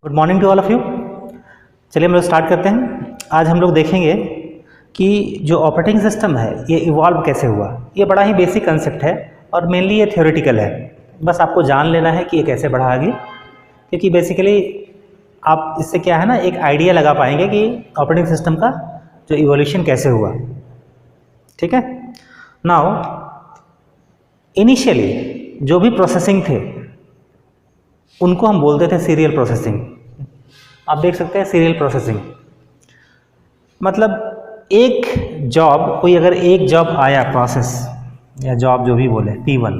Good morning to all of you. चलिए हम लोग स्टार्ट करते हैं। आज हम लोग देखेंगे कि जो ऑपरेटिंग सिस्टम है ये इवॉल्व कैसे हुआ। ये बड़ा ही बेसिक कंसेप्ट है और मेनली ये थ्योरेटिकल है। बस आपको जान लेना है कि ये कैसे बढ़ा आगे, क्योंकि बेसिकली आप इससे क्या है ना एक आइडिया लगा पाएंगे कि ऑपरेटिंग सिस्टम का जो इवोल्यूशन कैसे हुआ। ठीक है। नाउ इनिशियली जो भी प्रोसेसिंग थे उनको हम बोलते थे सीरियल प्रोसेसिंग। आप देख सकते हैं सीरियल प्रोसेसिंग मतलब एक जॉब, कोई अगर एक जॉब आया प्रोसेस या जॉब जो भी बोले P1,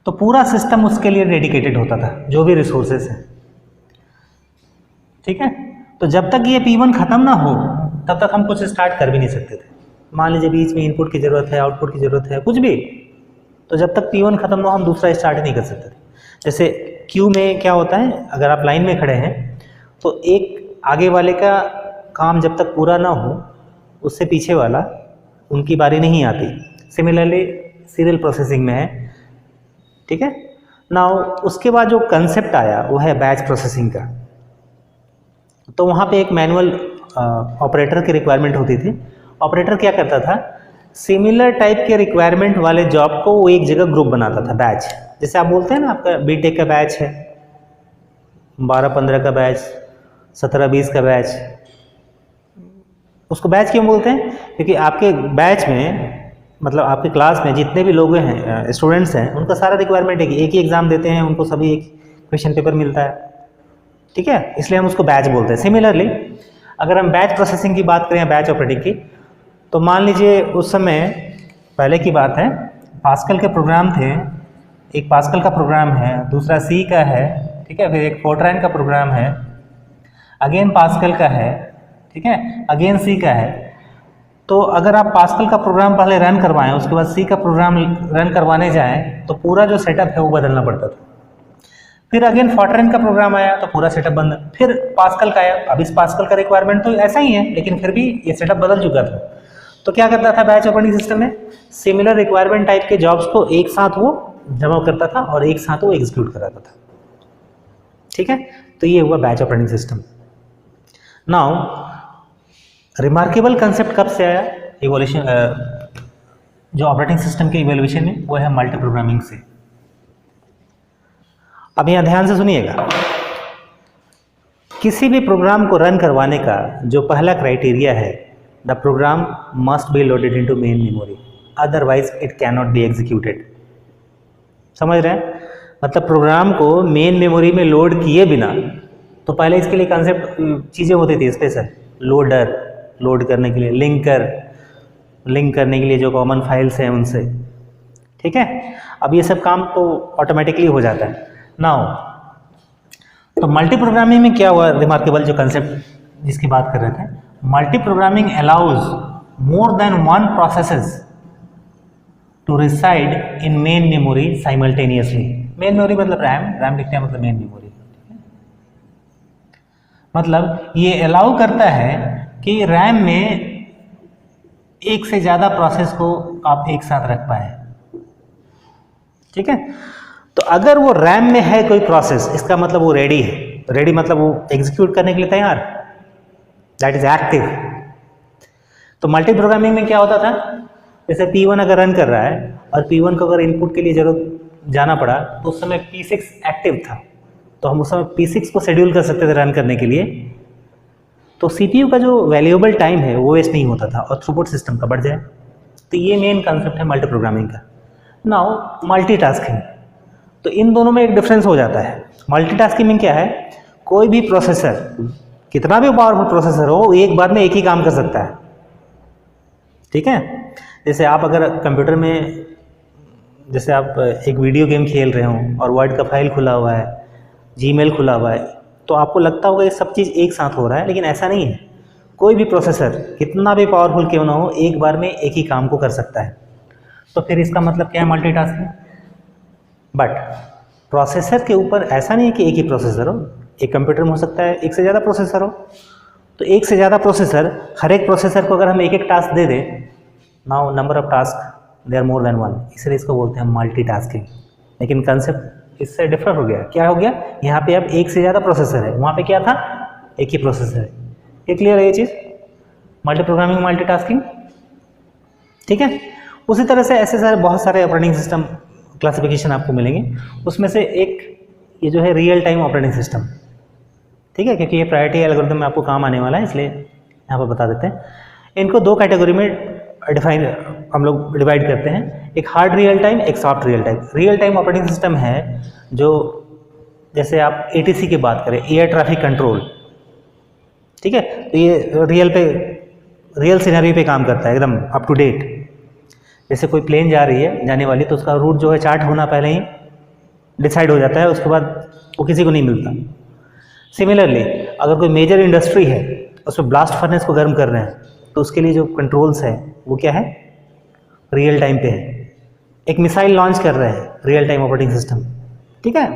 तो पूरा सिस्टम उसके लिए डेडिकेटेड होता था, जो भी रिसोर्सेस है। ठीक है। तो जब तक ये P1 ख़त्म ना हो तब तक हम कुछ स्टार्ट कर भी नहीं सकते थे। मान लीजिए बीच में इनपुट की ज़रूरत है, आउटपुट की ज़रूरत है, कुछ भी, तो जब तक P1 ख़त्म ना हो हम दूसरा स्टार्ट नहीं कर सकते थे। जैसे क्यू में क्या होता है, अगर आप लाइन में खड़े हैं तो एक आगे वाले का काम जब तक पूरा ना हो उससे पीछे वाला उनकी बारी नहीं आती। सिमिलरली सीरियल प्रोसेसिंग में है। ठीक है। नाउ उसके बाद जो कंसेप्ट आया वो है बैच प्रोसेसिंग का। तो वहाँ पे एक मैनुअल ऑपरेटर की रिक्वायरमेंट होती थी। ऑपरेटर क्या करता था, सिमिलर टाइप के रिक्वायरमेंट वाले जॉब को वो एक जगह ग्रुप बनाता था, बैच। जैसे आप बोलते हैं ना आपका बीटेक का बैच है, 12-15 का बैच, 17-20 का बैच। उसको बैच क्यों बोलते हैं? क्योंकि आपके बैच में मतलब आपके क्लास में जितने भी लोग हैं, स्टूडेंट्स हैं, उनका सारा रिक्वायरमेंट एक ही एग्ज़ाम देते हैं, उनको सभी एक क्वेश्चन पेपर मिलता है। ठीक है, इसलिए हम उसको बैच बोलते हैं। सिमिलरली अगर हम बैच प्रोसेसिंग की बात करें, बैच ऑपरेटिंग की, तो मान लीजिए उस समय पहले की बात है, पास्कल के प्रोग्राम थे। एक पास्कल का प्रोग्राम है, दूसरा सी का है, ठीक है, फिर एक फोर्ट्रान का प्रोग्राम है, अगेन पास्कल का है, ठीक है, अगेन सी का है। तो अगर आप पास्कल का प्रोग्राम पहले रन करवाएं, उसके बाद सी का प्रोग्राम रन करवाने जाएं, तो पूरा जो सेटअप है वो बदलना पड़ता था। फिर अगेन फोर्ट्रान का प्रोग्राम आया तो पूरा सेटअप बंद। फिर पास्कल का आया, अब इस पास्कल का रिक्वायरमेंट तो ऐसा ही है, लेकिन फिर भी ये सेटअप बदल चुका था। तो क्या करता था बैच ऑपरेटिंग सिस्टम में, सिमिलर रिक्वायरमेंट टाइप के जॉब्स को एक साथ वो जमा करता था और एक साथ वो एग्जीक्यूट कराता था। ठीक है। तो ये हुआ batch operating system. Now remarkable concept कब से आया इवोल्यूशन जो ऑपरेटिंग सिस्टम के इवोल्यूशन में, वो है मल्टी प्रोग्रामिंग से। अब यहाँ ध्यान से सुनिएगा, किसी भी प्रोग्राम को रन करवाने का जो पहला क्राइटेरिया है, the program must be loaded into main memory, otherwise it can not be executed. समझ रहे हैं? मतलब प्रोग्राम को मेन मेमोरी में लोड किए बिना, तो पहले इसके लिए कंसेप्ट चीज़ें होती थी स्पेशल, लोडर लोड करने के लिए, लिंकर लिंक करने के लिए जो कॉमन फाइल्स हैं उनसे। ठीक है। अब ये सब काम तो ऑटोमेटिकली हो जाता है। नाउ तो मल्टी प्रोग्रामिंग में क्या हुआ, रिमार्केबल जो कंसेप्ट जिसकी बात कर रहे थे, multi programming allows more than one processes to reside in main memory simultaneously. Main memory मतलब रैम लिखते हैं, मतलब मेन मेमोरी। मतलब ये अलाउ करता है कि रैम में एक से ज़्यादा प्रोसेस को आप एक साथ रख पाए। ठीक है। तो अगर वो रैम में है कोई प्रोसेस, इसका मतलब वो रेडी है। रेडी मतलब वो एग्जीक्यूट करने के लिए तैयार, दैट इज एक्टिव। तो मल्टी प्रोग्रामिंग में क्या होता था, जैसे P1 अगर रन कर रहा है और P1 को अगर इनपुट के लिए जरूरत जाना पड़ा, तो उस समय P6 एक्टिव था, तो हम उस समय P6 को शेड्यूल कर सकते थे रन करने के लिए। तो CPU का जो वैल्यूएबल टाइम है वो वेस्ट नहीं होता था और थ्रूपुट सिस्टम का बढ़ जाए। तो ये मेन कंसेप्ट है मल्टी प्रोग्रामिंग का। नाउ मल्टीटास्किंग, तो इन दोनों में एक डिफरेंस हो जाता है। मल्टीटास्किंग में क्या है, कोई भी प्रोसेसर, कितना भी पावरफुल प्रोसेसर हो, एक बार में एक ही काम कर सकता है। ठीक है। जैसे आप अगर कंप्यूटर में, जैसे आप एक वीडियो गेम खेल रहे हो और वर्ड का फाइल खुला हुआ है, जीमेल खुला हुआ है, तो आपको लगता होगा ये सब चीज़ एक साथ हो रहा है, लेकिन ऐसा नहीं है। कोई भी प्रोसेसर कितना भी पावरफुल क्यों ना हो, एक बार में एक ही काम को कर सकता है। तो फिर इसका मतलब क्या है मल्टीटास्किंग। बट प्रोसेसर के ऊपर ऐसा नहीं है कि एक ही प्रोसेसर हो, एक कंप्यूटर में हो सकता है एक से ज़्यादा प्रोसेसर हो। तो एक से ज़्यादा प्रोसेसर, हर एक प्रोसेसर को अगर हम एक एक टास्क दे दें, now number of task they are more than one, इसलिए इसको बोलते हैं मल्टीटास्किंग। लेकिन कंसेप्ट इससे डिफर हो गया। क्या हो गया, यहाँ पे अब एक से ज़्यादा प्रोसेसर है, वहाँ पे क्या था, एक ही प्रोसेसर है। ये क्लियर है ये चीज़, मल्टी प्रोग्रामिंग मल्टीटास्किंग, ठीक है। उसी तरह से ऐसे सारे बहुत सारे ऑपरेटिंग सिस्टम क्लासिफिकेशन आपको मिलेंगे, उसमें से एक ये जो है रियल टाइम ऑपरेटिंग सिस्टम, ठीक है, क्योंकि ये प्रायोरिटी एल्गोरिथम में आपको काम आने वाला है, इसलिए यहाँ पर बता देते हैं। इनको दो कैटेगरी में हम लोग डिवाइड करते हैं, एक हार्ड रियल टाइम, एक soft real time. Real time operating system है जो, जैसे आप ATC की बात करें, एयर ट्रैफिक कंट्रोल, ठीक है, तो ये रियल सिनेरियो पे काम करता है, एकदम अप टू डेट। जैसे कोई प्लेन जा रही है जाने वाली, तो उसका रूट जो है चार्ट होना पहले ही डिसाइड हो जाता है, उसके बाद वो किसी को नहीं मिलता। सिमिलरली अगर कोई मेजर इंडस्ट्री है, उसमें ब्लास्ट फर्नेस को गर्म कर रहे हैं, तो उसके लिए जो कंट्रोल्स है वो क्या है, रियल टाइम पे है। एक मिसाइल लॉन्च कर रहे हैं, रियल टाइम ऑपरेटिंग सिस्टम, ठीक है,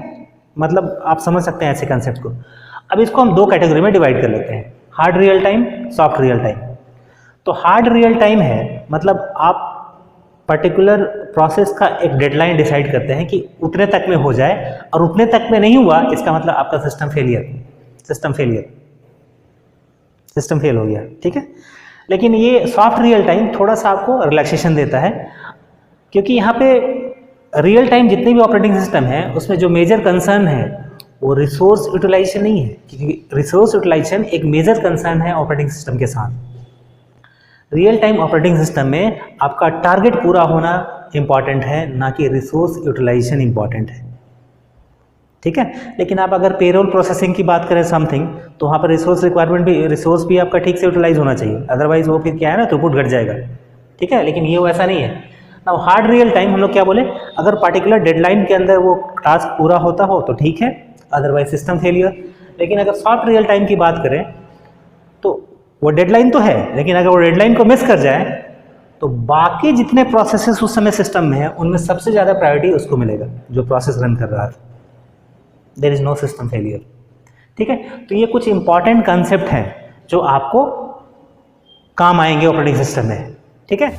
मतलब आप समझ सकते हैं ऐसे कंसेप्ट को। अब इसको हम दो कैटेगरी में डिवाइड कर लेते हैं, hard real time, soft real time. तो हार्ड रियल टाइम है, मतलब आप पर्टिकुलर प्रोसेस का एक डेडलाइन डिसाइड करते हैं कि उतने तक में हो जाए, और उतने तक में नहीं हुआ इसका मतलब आपका सिस्टम फेल हो गया, ठीक है। लेकिन ये सॉफ्ट रियल टाइम थोड़ा सा आपको रिलैक्सेशन देता है, क्योंकि यहाँ पे रियल टाइम जितने भी ऑपरेटिंग सिस्टम है उसमें जो मेजर कंसर्न है वो रिसोर्स यूटिलाइजेशन नहीं है, क्योंकि रिसोर्स यूटिलाइजेशन एक मेजर कंसर्न है ऑपरेटिंग सिस्टम के साथ। रियल टाइम ऑपरेटिंग सिस्टम में आपका टारगेट पूरा होना इंपॉर्टेंट है, ना कि रिसोर्स यूटिलाइजेशन इंपॉर्टेंट है, ठीक है। लेकिन आप अगर पेरोल प्रोसेसिंग की बात करें समथिंग, तो वहाँ पर रिसोर्स भी आपका ठीक से यूटिलाइज होना चाहिए, अदरवाइज वो फिर क्या है ना, थ्रूपुट घट जाएगा, ठीक है। लेकिन ये वैसा नहीं है। नाउ हार्ड रियल टाइम हम लोग क्या बोले, अगर पार्टिकुलर डेडलाइन के अंदर वो टास्क पूरा होता हो तो ठीक है, अदरवाइज सिस्टम फेलियर। लेकिन अगर सॉफ्ट रियल टाइम की बात करें तो वो डेडलाइन तो है, लेकिन अगर वो डेडलाइन को मिस कर जाए तो बाकी जितने प्रोसेसेस उस समय सिस्टम में है उनमें सबसे ज़्यादा प्रायोरिटी उसको मिलेगा जो प्रोसेस रन कर रहा था। There is no system failure, ठीक है। तो ये कुछ इंपॉर्टेंट कंसेप्ट हैं जो आपको काम आएंगे ऑपरेटिंग सिस्टम में, ठीक है।